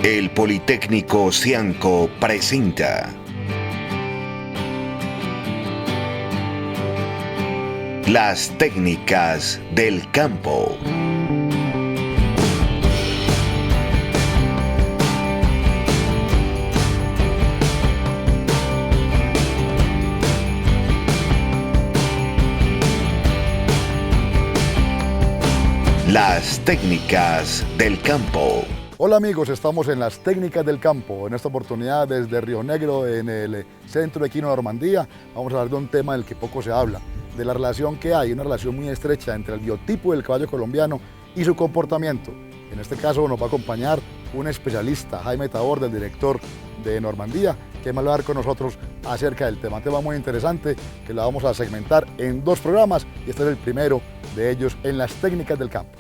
El Politécnico Cianco presenta Las técnicas del campo. Las técnicas del campo. Hola amigos, estamos en Las técnicas del campo. En esta oportunidad desde Río Negro, en el centro equino Normandía, vamos a hablar de un tema del que poco se habla, de la relación que hay, una relación muy estrecha entre el biotipo del caballo colombiano y su comportamiento. En este caso nos va a acompañar un especialista, Jaime Tabor, del director de Normandía, que va a hablar con nosotros acerca del tema. Un tema muy interesante que lo vamos a segmentar en 2 programas y este es el primero de ellos en Las técnicas del campo.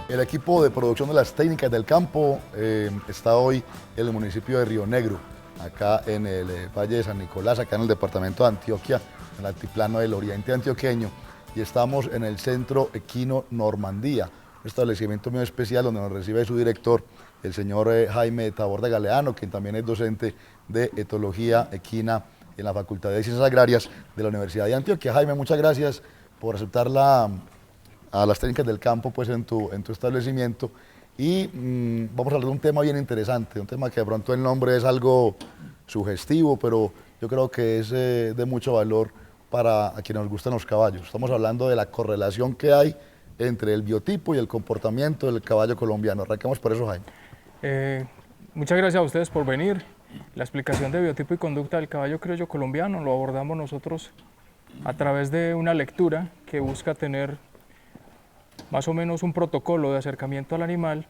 El equipo de producción de Las técnicas del campo está hoy en el municipio de Río Negro, acá en el Valle de San Nicolás, acá en el departamento de Antioquia, en el altiplano del oriente antioqueño, y estamos en el centro equino Normandía, un establecimiento muy especial donde nos recibe su director, el señor Jaime Tabor de Galeano, quien también es docente de etología equina en la Facultad de Ciencias Agrarias de la Universidad de Antioquia. Jaime, muchas gracias por aceptar a Las técnicas del campo pues, en tu establecimiento y vamos a hablar de un tema bien interesante, un tema que de pronto el nombre es algo sugestivo, pero yo creo que es de mucho valor para a quienes nos gustan los caballos. Estamos hablando de la correlación que hay entre el biotipo y el comportamiento del caballo colombiano. Arranquemos por eso, Jaime. Muchas gracias a ustedes por venir. La explicación de biotipo y conducta del caballo criollo colombiano lo abordamos nosotros a través de una lectura que busca tener más o menos un protocolo de acercamiento al animal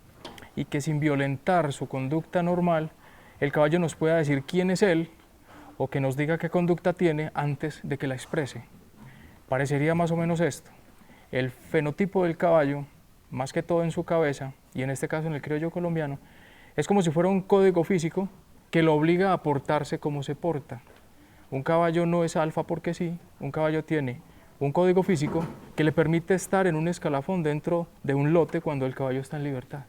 y que sin violentar su conducta normal, el caballo nos pueda decir quién es él o que nos diga qué conducta tiene antes de que la exprese. Parecería más o menos esto. El fenotipo del caballo, más que todo en su cabeza, y en este caso en el criollo colombiano, es como si fuera un código físico que lo obliga a portarse como se porta. Un caballo no es alfa porque sí, un caballo tiene un código físico que le permite estar en un escalafón dentro de un lote cuando el caballo está en libertad.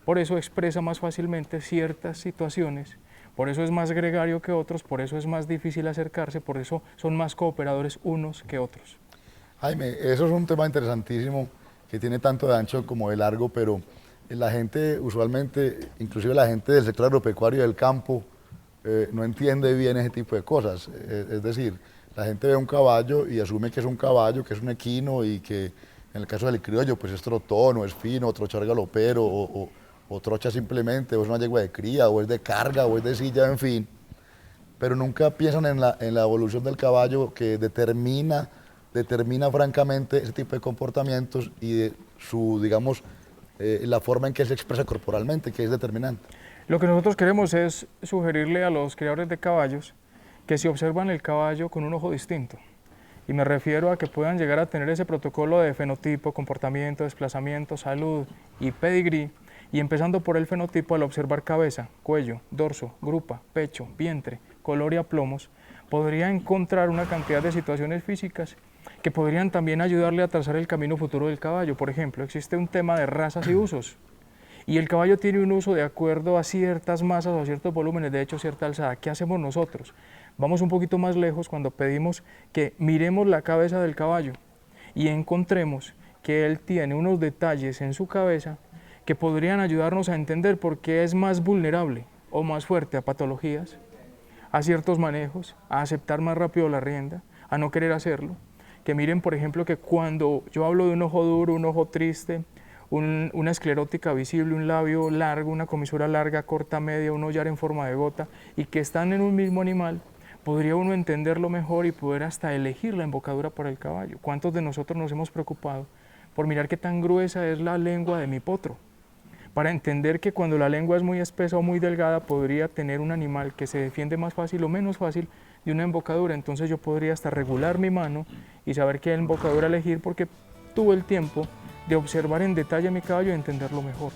Por eso expresa más fácilmente ciertas situaciones, por eso es más gregario que otros, por eso es más difícil acercarse, por eso son más cooperadores unos que otros. Jaime, eso es un tema interesantísimo que tiene tanto de ancho como de largo, pero la gente usualmente, inclusive la gente del sector agropecuario del campo, no entiende bien ese tipo de cosas. Es decir, la gente ve un caballo y asume que es un caballo, que es un equino y que en el caso del criollo pues es trotón o es fino, o trochar galopero o trocha simplemente, o es una yegua de cría, o es de carga, o es de silla, en fin. Pero nunca piensan en la evolución del caballo que determina francamente ese tipo de comportamientos y de su, digamos, la forma en que se expresa corporalmente, que es determinante. Lo que nosotros queremos es sugerirle a los criadores de caballos que si observan el caballo con un ojo distinto, y me refiero a que puedan llegar a tener ese protocolo de fenotipo, comportamiento, desplazamiento, salud y pedigrí, y empezando por el fenotipo al observar cabeza, cuello, dorso, grupa, pecho, vientre, color y aplomos, podría encontrar una cantidad de situaciones físicas que podrían también ayudarle a trazar el camino futuro del caballo. Por ejemplo, existe un tema de razas y usos, y el caballo tiene un uso de acuerdo a ciertas masas o a ciertos volúmenes, de hecho cierta alzada. ¿Qué hacemos nosotros? Vamos un poquito más lejos cuando pedimos que miremos la cabeza del caballo y encontremos que él tiene unos detalles en su cabeza que podrían ayudarnos a entender por qué es más vulnerable o más fuerte a patologías, a ciertos manejos, a aceptar más rápido la rienda, a no querer hacerlo. Que miren, por ejemplo, que cuando yo hablo de un ojo duro, un ojo triste, una esclerótica visible, un labio largo, una comisura larga, corta, media, un hollar en forma de gota, y que están en un mismo animal, podría uno entenderlo mejor y poder hasta elegir la embocadura para el caballo. ¿Cuántos de nosotros nos hemos preocupado por mirar qué tan gruesa es la lengua de mi potro? Para entender que cuando la lengua es muy espesa o muy delgada, podría tener un animal que se defiende más fácil o menos fácil de una embocadura. Entonces yo podría hasta regular mi mano y saber qué embocadura elegir porque tuve el tiempo de observar en detalle a mi caballo y entenderlo mejor.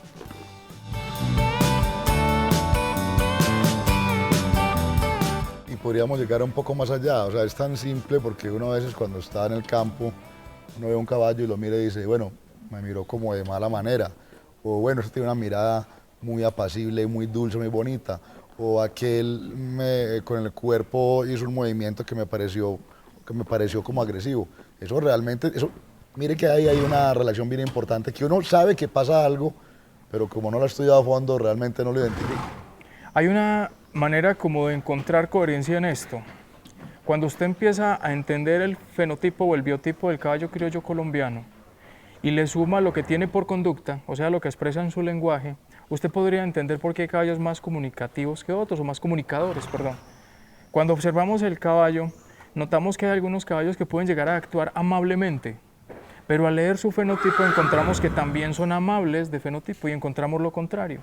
Podríamos llegar un poco más allá, o sea, es tan simple porque uno a veces cuando está en el campo, uno ve un caballo y lo mira y dice, bueno, me miró como de mala manera, o bueno, este tiene una mirada muy apacible, muy dulce, muy bonita, o aquel con el cuerpo hizo un movimiento que me pareció como agresivo. Eso realmente, mire que ahí hay una relación bien importante, que uno sabe que pasa algo, pero como no lo ha estudiado a fondo, realmente no lo identifica. Hay una manera como de encontrar coherencia en esto. Cuando usted empieza a entender el fenotipo o el biotipo del caballo criollo colombiano y le suma lo que tiene por conducta, o sea, lo que expresa en su lenguaje, usted podría entender por qué hay caballos más comunicativos que otros, o más comunicadores, perdón. Cuando observamos el caballo, notamos que hay algunos caballos que pueden llegar a actuar amablemente, pero al leer su fenotipo encontramos que también son amables de fenotipo y encontramos lo contrario.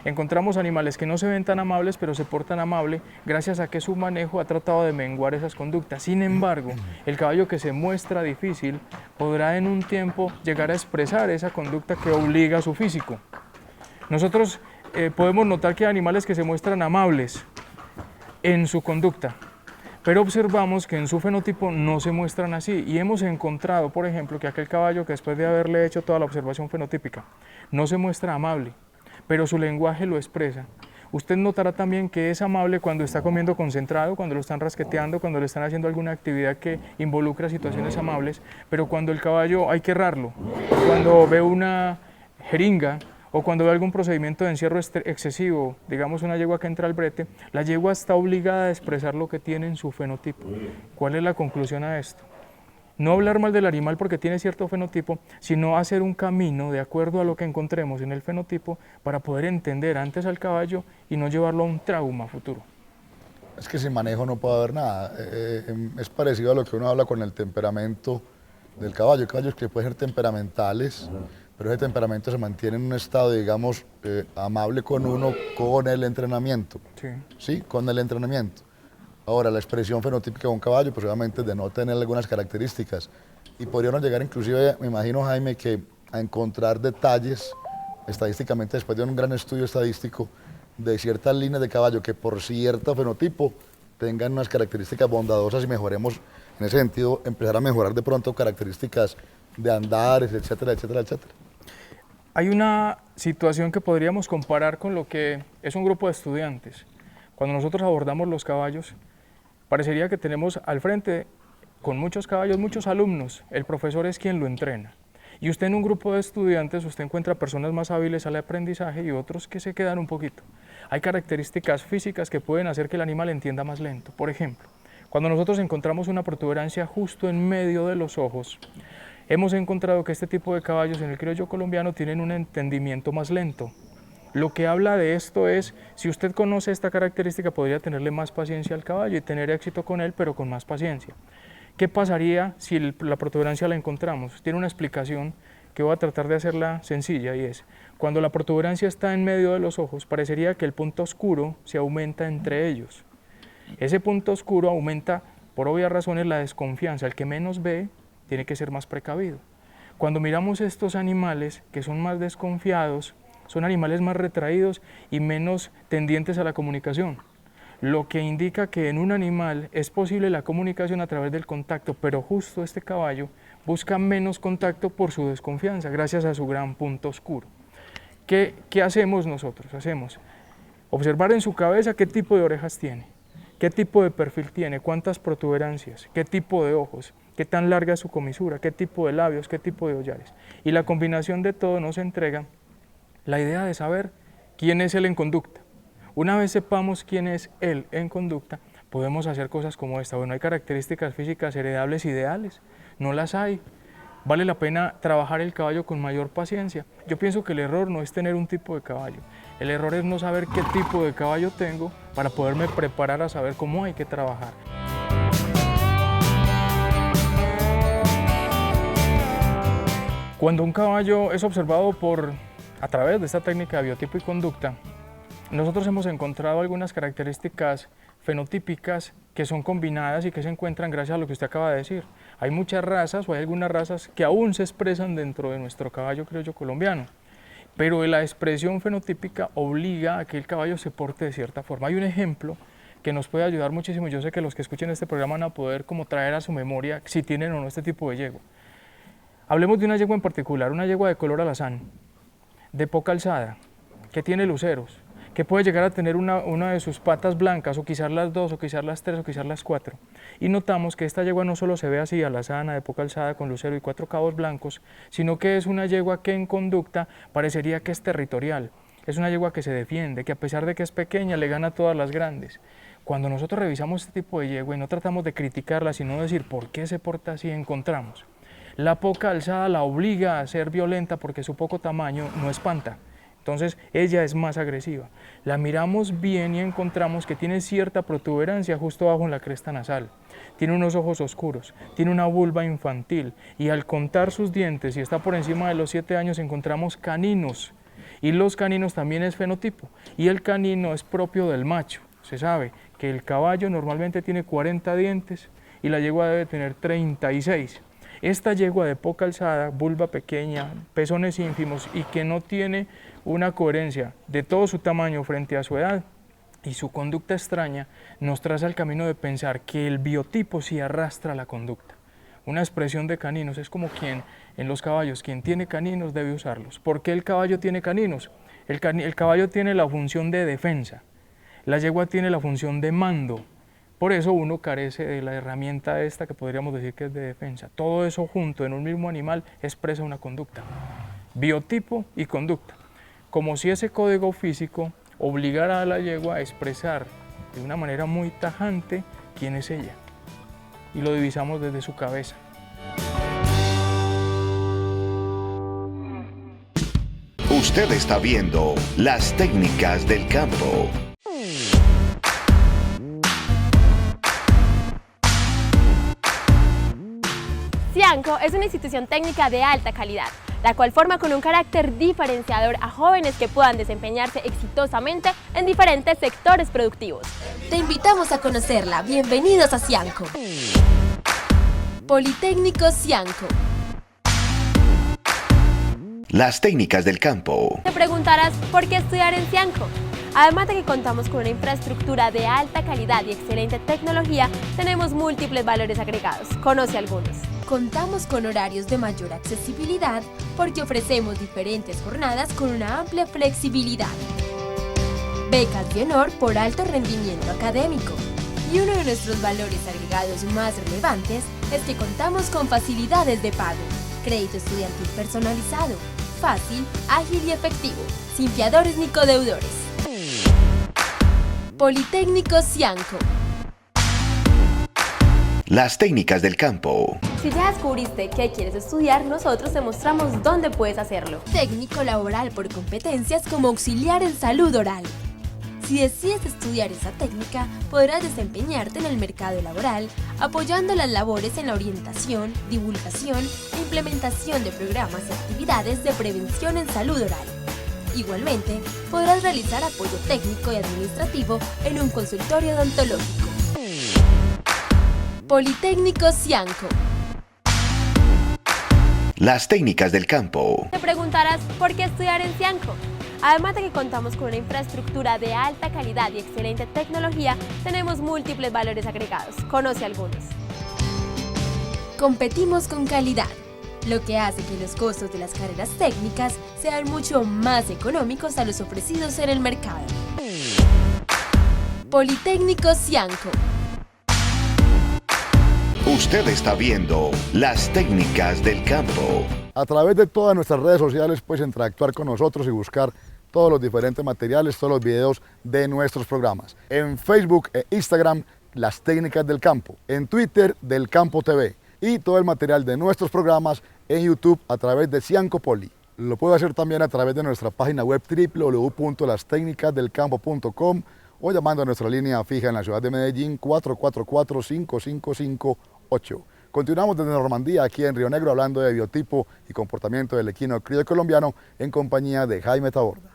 Encontramos animales que no se ven tan amables, pero se portan amable gracias a que su manejo ha tratado de menguar esas conductas. Sin embargo, el caballo que se muestra difícil podrá en un tiempo llegar a expresar esa conducta que obliga a su físico. Nosotros podemos notar que hay animales que se muestran amables en su conducta, pero observamos que en su fenotipo no se muestran así y hemos encontrado, por ejemplo, que aquel caballo que después de haberle hecho toda la observación fenotípica no se muestra amable, pero su lenguaje lo expresa. Usted notará también que es amable cuando está comiendo concentrado, cuando lo están rasqueteando, cuando le están haciendo alguna actividad que involucra situaciones amables, pero cuando el caballo hay que errarlo, cuando ve una jeringa o cuando ve algún procedimiento de encierro excesivo, digamos una yegua que entra al brete, la yegua está obligada a expresar lo que tiene en su fenotipo. ¿Cuál es la conclusión a esto? No hablar mal del animal porque tiene cierto fenotipo, sino hacer un camino de acuerdo a lo que encontremos en el fenotipo para poder entender antes al caballo y no llevarlo a un trauma futuro. Es que sin manejo no puede haber nada. Es parecido a lo que uno habla con el temperamento del caballo. Hay caballos que pueden ser temperamentales, pero ese temperamento se mantiene en un estado, digamos, amable con uno con el entrenamiento. Sí. Sí, con el entrenamiento. Ahora, la expresión fenotípica de un caballo, pues obviamente de no tener algunas características. Y podríamos llegar inclusive, me imagino, Jaime, que a encontrar detalles estadísticamente, después de un gran estudio estadístico, de ciertas líneas de caballo que por cierto fenotipo tengan unas características bondadosas y mejoremos, en ese sentido, empezar a mejorar de pronto características de andares, etcétera, etcétera, etcétera. Hay una situación que podríamos comparar con lo que es un grupo de estudiantes. Cuando nosotros abordamos los caballos, parecería que tenemos al frente, con muchos caballos, muchos alumnos. El profesor es quien lo entrena. Y usted en un grupo de estudiantes, usted encuentra personas más hábiles al aprendizaje y otros que se quedan un poquito. Hay características físicas que pueden hacer que el animal entienda más lento. Por ejemplo, cuando nosotros encontramos una protuberancia justo en medio de los ojos, hemos encontrado que este tipo de caballos en el criollo colombiano tienen un entendimiento más lento. Lo que habla de esto es, si usted conoce esta característica, podría tenerle más paciencia al caballo y tener éxito con él, pero con más paciencia. ¿Qué pasaría si la protuberancia la encontramos? Tiene una explicación que voy a tratar de hacerla sencilla y es, cuando la protuberancia está en medio de los ojos, parecería que el punto oscuro se aumenta entre ellos. Ese punto oscuro aumenta, por obvias razones, la desconfianza. El que menos ve tiene que ser más precavido. Cuando miramos estos animales que son más desconfiados, son animales más retraídos y menos tendientes a la comunicación, lo que indica que en un animal es posible la comunicación a través del contacto, pero justo este caballo busca menos contacto por su desconfianza, gracias a su gran punto oscuro. ¿Qué hacemos nosotros? Hacemos observar en su cabeza qué tipo de orejas tiene, qué tipo de perfil tiene, cuántas protuberancias, qué tipo de ojos, qué tan larga es su comisura, qué tipo de labios, qué tipo de hollares. Y la combinación de todo nos entrega la idea de saber quién es él en conducta. Una vez sepamos quién es él en conducta, podemos hacer cosas como esta. Bueno, hay características físicas heredables ideales, no las hay. Vale la pena trabajar el caballo con mayor paciencia. Yo pienso que el error no es tener un tipo de caballo. El error es no saber qué tipo de caballo tengo para poderme preparar a saber cómo hay que trabajar. Cuando un caballo es observado a través de esta técnica de biotipo y conducta, nosotros hemos encontrado algunas características fenotípicas que son combinadas y que se encuentran gracias a lo que usted acaba de decir. Hay muchas razas o hay algunas razas que aún se expresan dentro de nuestro caballo criollo colombiano, pero la expresión fenotípica obliga a que el caballo se porte de cierta forma. Hay un ejemplo que nos puede ayudar muchísimo. Yo sé que los que escuchen este programa van a poder como traer a su memoria si tienen o no este tipo de yegua. Hablemos de una yegua en particular, una yegua de color alazán, de poca alzada, que tiene luceros, que puede llegar a tener una de sus patas blancas, o quizás las dos, o quizás las tres, o quizás las cuatro. Y notamos que esta yegua no solo se ve así, alazana, de poca alzada, con lucero y 4 cabos blancos, sino que es una yegua que en conducta parecería que es territorial. Es una yegua que se defiende, que a pesar de que es pequeña, le gana a todas las grandes. Cuando nosotros revisamos este tipo de yegua y no tratamos de criticarla, sino decir por qué se porta así, encontramos. La poca alzada la obliga a ser violenta porque su poco tamaño no espanta. Entonces ella es más agresiva. La miramos bien y encontramos que tiene cierta protuberancia justo abajo en la cresta nasal. Tiene unos ojos oscuros, tiene una vulva infantil y al contar sus dientes, y está por encima de los 7 años, encontramos caninos. Y los caninos también es fenotipo y el canino es propio del macho. Se sabe que el caballo normalmente tiene 40 dientes y la yegua debe tener 36. Esta yegua de poca alzada, vulva pequeña, pezones ínfimos y que no tiene una coherencia de todo su tamaño frente a su edad y su conducta extraña, nos traza el camino de pensar que el biotipo sí arrastra la conducta. Una expresión de caninos es como quien, en los caballos, quien tiene caninos debe usarlos. ¿Por qué el caballo tiene caninos? El caballo tiene la función de defensa, la yegua tiene la función de mando. Por eso uno carece de la herramienta esta que podríamos decir que es de defensa. Todo eso junto en un mismo animal expresa una conducta. Biotipo y conducta. Como si ese código físico obligara a la yegua a expresar de una manera muy tajante quién es ella. Y lo divisamos desde su cabeza. Usted está viendo las técnicas del campo. Cianco es una institución técnica de alta calidad, la cual forma con un carácter diferenciador a jóvenes que puedan desempeñarse exitosamente en diferentes sectores productivos. Te invitamos a conocerla. Bienvenidos a Cianco. Politécnico Cianco. Las técnicas del campo. Te preguntarás por qué estudiar en Cianco. Además de que contamos con una infraestructura de alta calidad y excelente tecnología, tenemos múltiples valores agregados. Conoce algunos. Contamos con horarios de mayor accesibilidad porque ofrecemos diferentes jornadas con una amplia flexibilidad. Becas de honor por alto rendimiento académico. Y uno de nuestros valores agregados más relevantes es que contamos con facilidades de pago, crédito estudiantil personalizado, fácil, ágil y efectivo, sin fiadores ni codeudores. Politécnico Cianco. Las técnicas del campo. Si ya descubriste qué quieres estudiar, nosotros te mostramos dónde puedes hacerlo. Técnico laboral por competencias como auxiliar en salud oral. Si decides estudiar esa técnica, podrás desempeñarte en el mercado laboral, apoyando las labores en la orientación, divulgación e implementación de programas y actividades de prevención en salud oral. Igualmente, podrás realizar apoyo técnico y administrativo en un consultorio odontológico. Politécnico Cianco. Las técnicas del campo. Te preguntarás por qué estudiar en Cianco. Además de que contamos con una infraestructura de alta calidad y excelente tecnología, tenemos múltiples valores agregados. Conoce algunos. Competimos con calidad, lo que hace que los costos de las carreras técnicas sean mucho más económicos a los ofrecidos en el mercado. Politécnico Cianco. Usted está viendo las técnicas del campo. A través de todas nuestras redes sociales puedes interactuar con nosotros y buscar todos los diferentes materiales, todos los videos de nuestros programas. En Facebook e Instagram, Las Técnicas del Campo. En Twitter, Del Campo TV. Y todo el material de nuestros programas en YouTube a través de Cianco Poli. Lo puede hacer también a través de nuestra página web www.lastecnicasdelcampo.com o llamando a nuestra línea fija en la ciudad de Medellín 444-5558. Continuamos desde Normandía, aquí en Río Negro, hablando de biotipo y comportamiento del equino criollo colombiano en compañía de Jaime Taborda.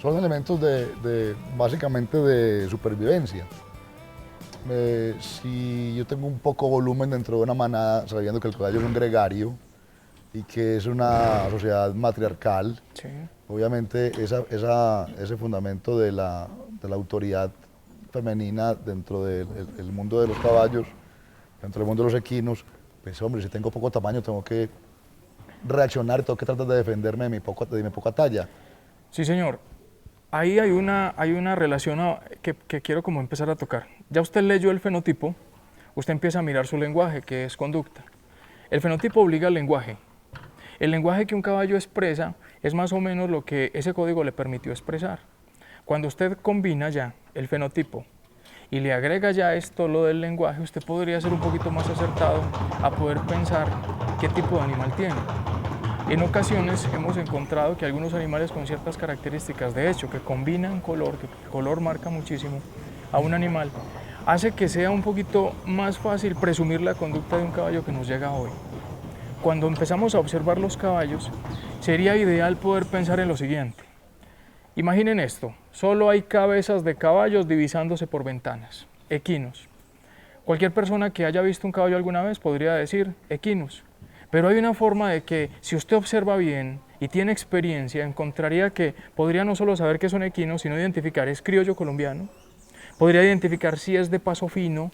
Son elementos básicamente de supervivencia. Si yo tengo un poco volumen dentro de una manada, sabiendo que el caballo es un gregario y que es una sociedad matriarcal, Sí. obviamente ese fundamento de la autoridad femenina dentro del el mundo de los caballos, dentro del mundo de los equinos, pues hombre, si tengo poco tamaño tengo que reaccionar, tengo que tratar de defenderme de mi poca talla. Sí, señor. Ahí hay una relación que quiero como empezar a tocar. Ya usted leyó el fenotipo, usted empieza a mirar su lenguaje, que es conducta. El fenotipo obliga al lenguaje. El lenguaje que un caballo expresa es más o menos lo que ese código le permitió expresar. Cuando usted combina ya el fenotipo y le agrega ya esto, lo del lenguaje, usted podría ser un poquito más acertado a poder pensar qué tipo de animal tiene. En ocasiones hemos encontrado que algunos animales con ciertas características, de hecho, que combinan color, que el color marca muchísimo a un animal, hace que sea un poquito más fácil presumir la conducta de un caballo que nos llega hoy. Cuando empezamos a observar los caballos, sería ideal poder pensar en lo siguiente. Imaginen esto, solo hay cabezas de caballos divisándose por ventanas, equinos. Cualquier persona que haya visto un caballo alguna vez podría decir equinos, pero hay una forma de que si usted observa bien y tiene experiencia, encontraría que podría no solo saber que son equinos, sino identificar es criollo colombiano, podría identificar si es de paso fino,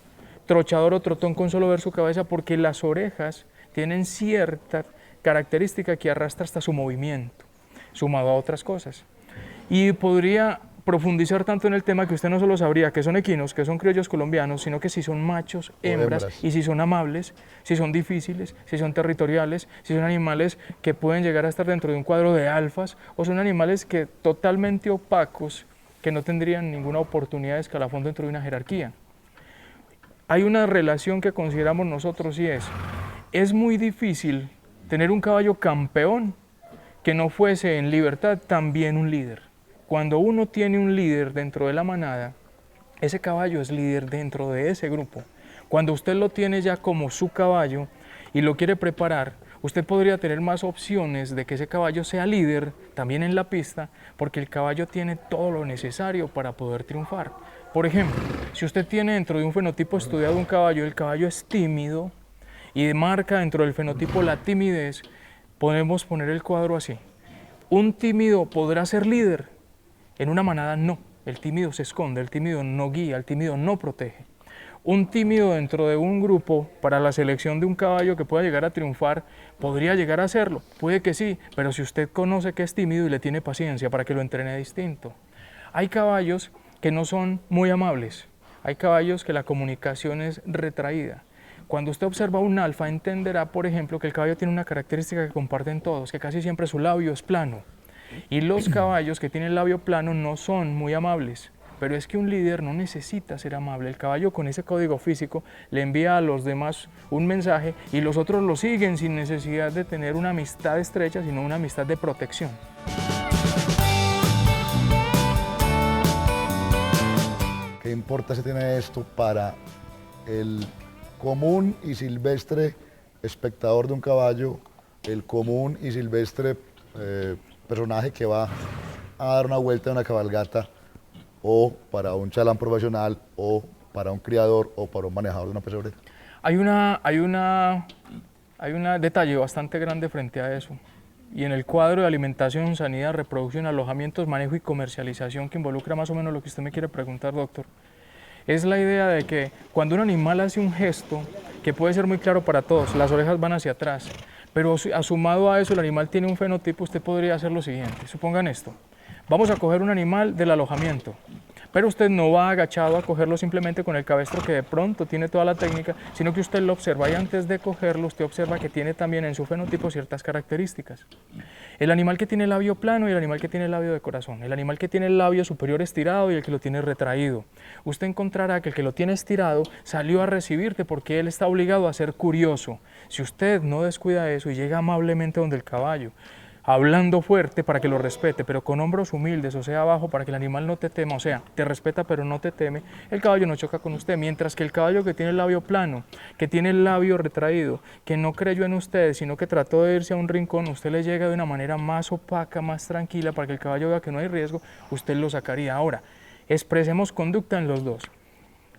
trochador o trotón con solo ver su cabeza, porque las orejas tienen cierta característica que arrastra hasta su movimiento, sumado a otras cosas. Y podría profundizar tanto en el tema que usted no solo sabría que son equinos, que son criollos colombianos, sino que si son machos, hembras, y si son amables, si son difíciles, si son territoriales, si son animales que pueden llegar a estar dentro de un cuadro de alfas, o son animales que totalmente opacos, que no tendrían ninguna oportunidad de escalafón dentro de una jerarquía. Hay una relación que consideramos nosotros y es muy difícil tener un caballo campeón que no fuese en libertad también un líder. Cuando uno tiene un líder dentro de la manada, ese caballo es líder dentro de ese grupo. Cuando usted lo tiene ya como su caballo y lo quiere preparar, usted podría tener más opciones de que ese caballo sea líder también en la pista, porque el caballo tiene todo lo necesario para poder triunfar. Por ejemplo, si usted tiene dentro de un fenotipo estudiado un caballo, el caballo es tímido y marca dentro del fenotipo la timidez, podemos poner el cuadro así. Un tímido podrá ser líder, en una manada no. El tímido se esconde, el tímido no guía, el tímido no protege. Un tímido dentro de un grupo para la selección de un caballo que pueda llegar a triunfar, podría llegar a hacerlo, puede que sí, pero si usted conoce que es tímido y le tiene paciencia para que lo entrene distinto. Hay caballos que no son muy amables, hay caballos que la comunicación es retraída. Cuando usted observa un alfa entenderá, por ejemplo, que el caballo tiene una característica que comparten todos, que casi siempre su labio es plano. Y los caballos que tienen el labio plano no son muy amables, pero es que un líder no necesita ser amable. El caballo con ese código físico le envía a los demás un mensaje y los otros lo siguen sin necesidad de tener una amistad estrecha, sino una amistad de protección. ¿Qué importancia tiene esto para el común y silvestre espectador de un caballo, el común y silvestre personaje que va a dar una vuelta en una cabalgata, o para un chalán profesional, o para un criador, o para un manejador de una pesebre? Hay un detalle bastante grande frente a eso. Y en el cuadro de alimentación, sanidad, reproducción, alojamientos, manejo y comercialización, que involucra más o menos lo que usted me quiere preguntar, doctor, es la idea de que cuando un animal hace un gesto, que puede ser muy claro para todos, las orejas van hacia atrás, pero asumado a eso el animal tiene un fenotipo, usted podría hacer lo siguiente. Supongan esto, vamos a coger un animal del alojamiento, pero usted no va agachado a cogerlo simplemente con el cabestro que de pronto tiene toda la técnica, sino que usted lo observa y antes de cogerlo usted observa que tiene también en su fenotipo ciertas características. El animal que tiene el labio plano y el animal que tiene el labio de corazón, el animal que tiene el labio superior estirado y el que lo tiene retraído. Usted encontrará que el que lo tiene estirado salió a recibirte porque él está obligado a ser curioso. Si usted no descuida eso y llega amablemente donde el caballo, hablando fuerte para que lo respete, pero con hombros humildes, o sea, abajo, para que el animal no te tema, o sea, te respeta pero no te teme, el caballo no choca con usted, mientras que el caballo que tiene el labio plano, que tiene el labio retraído, que no creyó en usted, sino que trató de irse a un rincón, usted le llega de una manera más opaca, más tranquila, para que el caballo vea que no hay riesgo, usted lo sacaría. Ahora, expresemos conducta en los dos.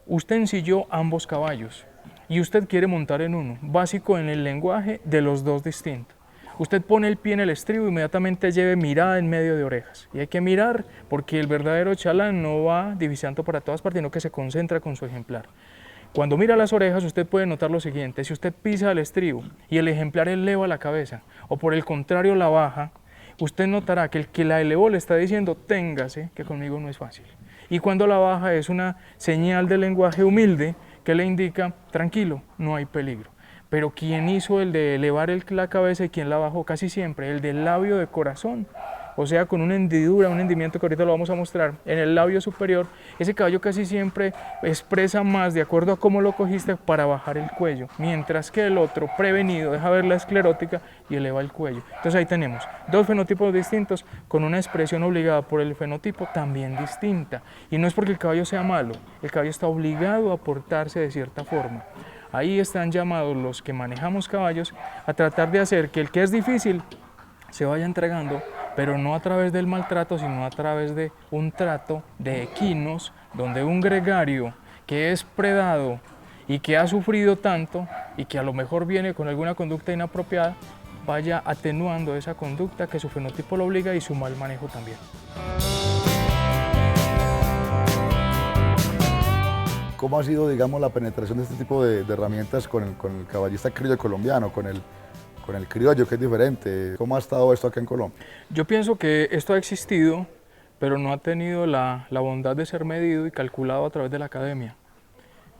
Usted ensilló ambos caballos y usted quiere montar en uno, básico en el lenguaje de los dos distintos. Usted pone el pie en el estribo y inmediatamente lleve mirada en medio de orejas. Y hay que mirar porque el verdadero chalán no va divisando para todas partes, sino que se concentra con su ejemplar. Cuando mira las orejas, usted puede notar lo siguiente: si usted pisa el estribo y el ejemplar eleva la cabeza, o por el contrario la baja, usted notará que el que la elevó le está diciendo, téngase, que conmigo no es fácil. Y cuando la baja es una señal de lenguaje humilde que le indica, tranquilo, no hay peligro. Pero quien hizo el de elevar la cabeza y quien la bajó, casi siempre el del labio de corazón, o sea, con una hendidura, un hendimiento que ahorita lo vamos a mostrar, en el labio superior, ese caballo casi siempre expresa más de acuerdo a cómo lo cogiste para bajar el cuello, mientras que el otro, prevenido, deja ver la esclerótica y eleva el cuello. Entonces ahí tenemos dos fenotipos distintos con una expresión obligada por el fenotipo también distinta. Y no es porque el caballo sea malo, el caballo está obligado a portarse de cierta forma. Ahí están llamados los que manejamos caballos a tratar de hacer que el que es difícil se vaya entregando, pero no a través del maltrato, sino a través de un trato de equinos, donde un gregario que es predado y que ha sufrido tanto y que a lo mejor viene con alguna conducta inapropiada, vaya atenuando esa conducta que su fenotipo lo obliga y su mal manejo también. ¿Cómo ha sido, digamos, la penetración de este tipo de herramientas con el caballista criollo colombiano, con el criollo, que es diferente? ¿Cómo ha estado esto acá en Colombia? Yo pienso que esto ha existido, pero no ha tenido la bondad de ser medido y calculado a través de la academia.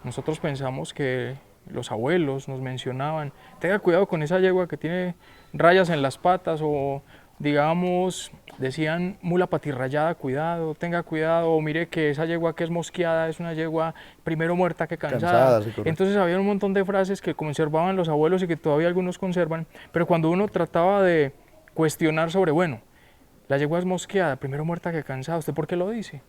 Nosotros pensamos que los abuelos nos mencionaban, tenga cuidado con esa yegua que tiene rayas en las patas, o digamos, decían mula patirrayada, cuidado, tenga cuidado, o mire que esa yegua que es mosqueada es una yegua primero muerta que cansada. Sí, entonces había un montón de frases que conservaban los abuelos y que todavía algunos conservan, pero cuando uno trataba de cuestionar sobre, bueno, la yegua es mosqueada, primero muerta que cansada, ¿usted por qué lo dice?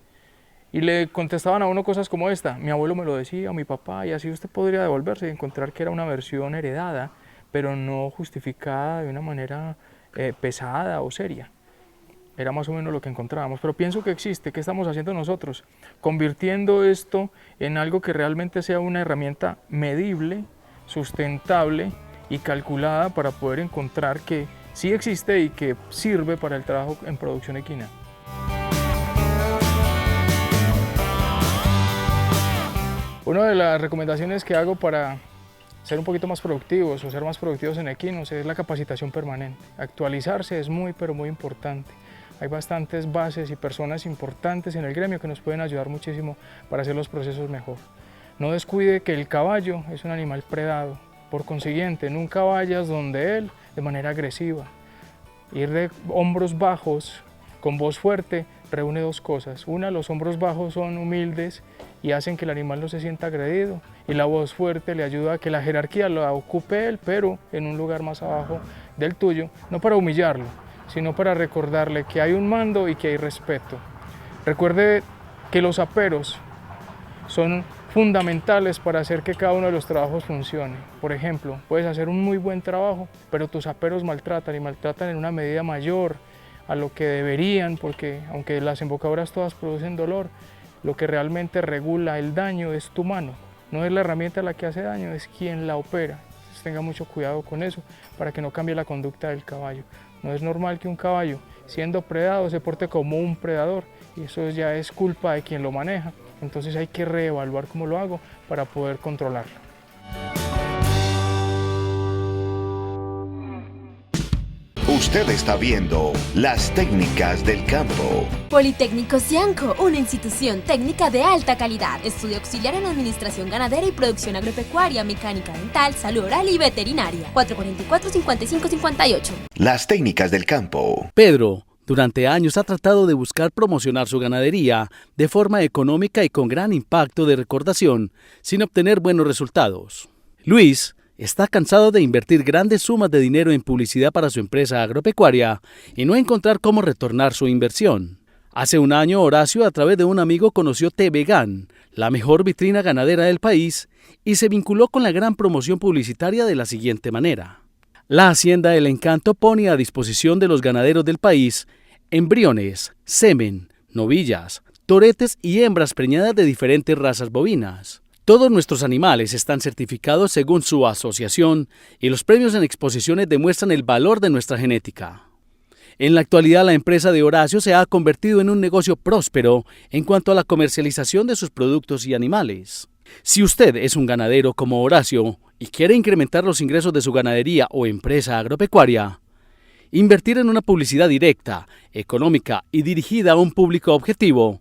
Y le contestaban a uno cosas como esta, mi abuelo me lo decía, o mi papá, y así usted podría devolverse y encontrar que era una versión heredada, pero no justificada de una manera pesada o seria. Era más o menos lo que encontrábamos, pero pienso que existe. ¿Qué estamos haciendo nosotros? Convirtiendo esto en algo que realmente sea una herramienta medible, sustentable y calculada para poder encontrar que sí existe y que sirve para el trabajo en producción equina. Una de las recomendaciones que hago para ser un poquito más productivos o ser más productivos en equinos es la capacitación permanente. Actualizarse es muy, pero muy importante. Hay bastantes bases y personas importantes en el gremio que nos pueden ayudar muchísimo para hacer los procesos mejor. No descuide que el caballo es un animal predado. Por consiguiente, nunca vayas donde él de manera agresiva. Ir de hombros bajos con voz fuerte reúne dos cosas. Una, los hombros bajos son humildes y hacen que el animal no se sienta agredido, y la voz fuerte le ayuda a que la jerarquía la ocupe él, pero en un lugar más abajo del tuyo, no para humillarlo, sino para recordarle que hay un mando y que hay respeto. Recuerde que los aperos son fundamentales para hacer que cada uno de los trabajos funcione. Por ejemplo, puedes hacer un muy buen trabajo, pero tus aperos maltratan y maltratan en una medida mayor a lo que deberían, porque aunque las embocaduras todas producen dolor, lo que realmente regula el daño es tu mano. No es la herramienta la que hace daño, es quien la opera. Entonces tenga mucho cuidado con eso para que no cambie la conducta del caballo. No es normal que un caballo, siendo predado, se porte como un predador, y eso ya es culpa de quien lo maneja. Entonces hay que reevaluar cómo lo hago para poder controlarlo. Usted está viendo Las Técnicas del Campo. Politécnico Cianco, una institución técnica de alta calidad. Estudio auxiliar en administración ganadera y producción agropecuaria, mecánica dental, salud oral y veterinaria. 444-5558. Las Técnicas del Campo. Pedro, durante años ha tratado de buscar promocionar su ganadería de forma económica y con gran impacto de recordación, sin obtener buenos resultados. Luis está cansado de invertir grandes sumas de dinero en publicidad para su empresa agropecuaria y no encontrar cómo retornar su inversión. Hace un año, Horacio, a través de un amigo, conoció T-Vegan, la mejor vitrina ganadera del país, y se vinculó con la gran promoción publicitaria de la siguiente manera. La Hacienda del Encanto pone a disposición de los ganaderos del país embriones, semen, novillas, toretes y hembras preñadas de diferentes razas bovinas. Todos nuestros animales están certificados según su asociación y los premios en exposiciones demuestran el valor de nuestra genética. En la actualidad, la empresa de Horacio se ha convertido en un negocio próspero en cuanto a la comercialización de sus productos y animales. Si usted es un ganadero como Horacio y quiere incrementar los ingresos de su ganadería o empresa agropecuaria, invertir en una publicidad directa, económica y dirigida a un público objetivo,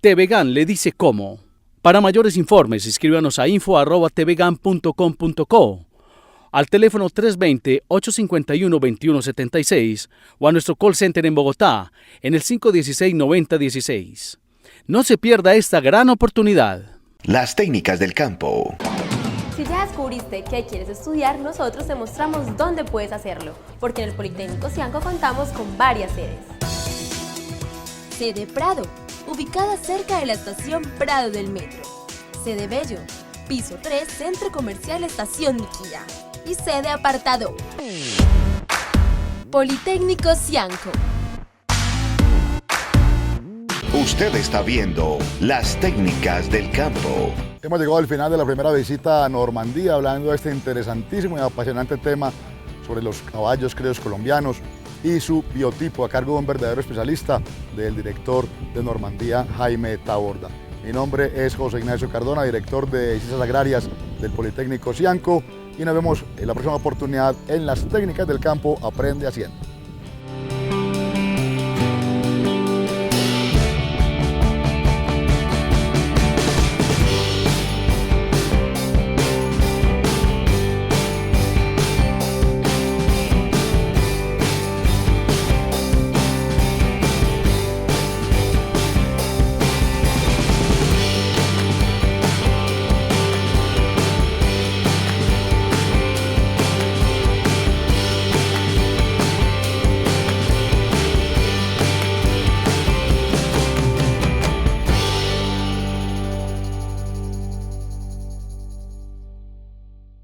TVGAN le dice cómo. Para mayores informes, escríbanos a info@tvgan.com.co, al teléfono 320-851-2176 o a nuestro call center en Bogotá en el 516-9016. No se pierda esta gran oportunidad. Las técnicas del campo. Si ya descubriste qué quieres estudiar, nosotros te mostramos dónde puedes hacerlo, porque en el Politécnico Cianco contamos con varias sedes. Sede Prado, ubicada cerca de la estación Prado del Metro. Sede Bello, piso 3, Centro Comercial Estación Miquía. Y sede Apartado. Politécnico Cianco. Usted está viendo las técnicas del campo. Hemos llegado al final de la primera visita a Normandía, hablando de este interesantísimo y apasionante tema sobre los caballos criollos colombianos y su biotipo, a cargo de un verdadero especialista, del director de Normandía, Jaime Taborda. Mi nombre es José Ignacio Cardona, director de Ciencias Agrarias del Politécnico Cianco, y nos vemos en la próxima oportunidad en las técnicas del campo Aprende Haciendo.